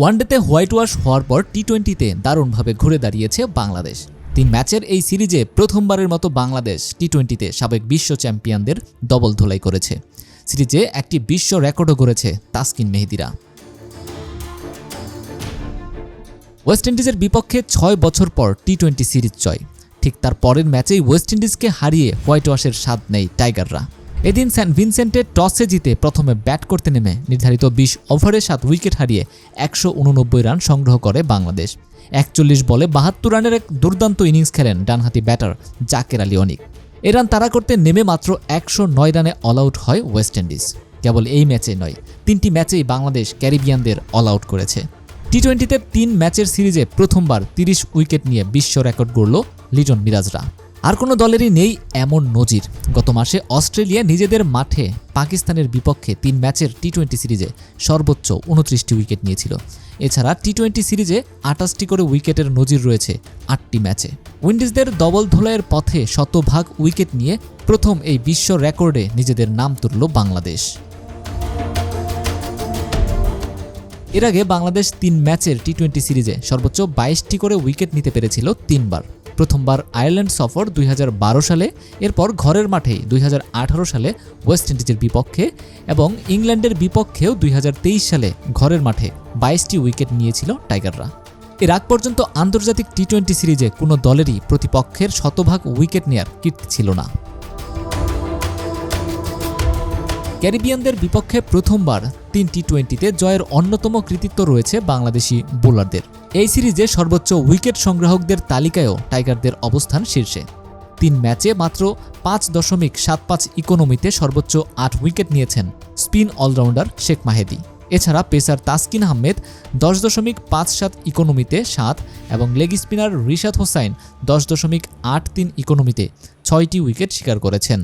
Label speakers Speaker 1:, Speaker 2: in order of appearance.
Speaker 1: ওয়ানডেতে white wash হওয়ার পর টি-20তে দারুণভাবে ঘুরে দাঁড়িয়েছে বাংলাদেশ। 3 ম্যাচের এই সিরিজে প্রথমবারের মতো বাংলাদেশ টি-20তে সাবেক বিশ্ব চ্যাম্পিয়নদের ডবল ধোলাই করেছে। সিরিজে একটি বিশ্ব রেকর্ডও গড়েছে তাসকিন মেহেদীরা। ওয়েস্ট ইন্ডিজের বিপক্ষে 6 বছর পর টি-20 সিরিজ জয়। ঠিক তার পরের ম্যাচেই ওয়েস্ট ইন্ডিজকে হারিয়ে হোয়াইট ওয়াশের স্বাদ নেই টাইগাররা। এদিন সেন্ট ভিনসেন্টে টসে জিতে প্রথমে ব্যাট করতে নেমে নির্ধারিত 20 ওভারে 7 উইকেট হারিয়ে 189 রান সংগ্রহ করে বাংলাদেশ। 41 বলে 72 রানের এক দুর্দান্ত ইনিংস খেলেন ডানহাতি ব্যাটার জাকের আলী অনিক। এ রান তাড়া করতে নেমে মাত্র 109 রানে অল আউট হয় ওয়েস্ট ইন্ডিজ। কেবল এই ম্যাচে নয়, 3টি ম্যাচেই বাংলাদেশ ক্যারিবিয়ানদের অল আউট করেছে। টি-20তে 3 ম্যাচের সিরিজে প্রথমবার 30 উইকেট নিয়ে বিশ্ব রেকর্ড গড়ল লিটন মিরাজরা। আর কোনো দলেরই নেই এমন নজির। গত মাসে অস্ট্রেলিয়া নিজেদের মাঠে পাকিস্তানের বিপক্ষে 3 ম্যাচের টি-20 সিরিজে সর্বোচ্চ 29টি উইকেট নিয়েছিল। এছাড়া টি-20 সিরিজে 28টি করে উইকেটের নজির রয়েছে 8টি ম্যাচে। উইন্ডিজদের ডবল ধোলাইয়ের পথে শতভাগ উইকেট নিয়ে প্রথম এই বিশ্ব রেকর্ডে নিজেদের নাম তুলল বাংলাদেশ। এর আগে বাংলাদেশ 3 ম্যাচের টি-20 সিরিজে সর্বোচ্চ 22টি করে উইকেট নিতে পেরেছিল 3 বার। প্রথমবার আয়ারল্যান্ড সফর 2012 সালে, এরপর ঘরের মাঠেই 2018 সালে ওয়েস্ট ইন্ডিজের বিপক্ষে এবং ইংল্যান্ডের বিপক্ষেও 2023 সালে ঘরের মাঠে 22টি উইকেট নিয়েছিল টাইগাররা। এর আগ পর্যন্ত আন্তর্জাতিক টি-20 সিরিজে কোনো দলেরই প্রতিপক্ষের শতভাগ উইকেট নেয়ার কীর্তি ছিল না। ক্যারিবিয়ানদের বিপক্ষে প্রথমবার 3 টি-20তে জয়ের অন্যতম কৃতিত্ব রয়েছে বাংলাদেশি বোলারদের। এই সিরিজে সর্বোচ্চ উইকেট সংগ্রাহকদের তালিকায়ও টাইগারদের অবস্থান শীর্ষে। 3 ম্যাচে মাত্র 5.75 ইকোনমিতে সর্বোচ্চ 8 উইকেট নিয়েছেন স্পিন অলরাউন্ডার শেখ মাহেদী। এছাড়া পেসার তাসকিন আহমেদ 10.57 ইকোনমিতে 7 এবং লেগ স্পিনার রিশাদ হোসাইন 10.83 ইকোনমিতে 6টি উইকেট শিকার করেছেন।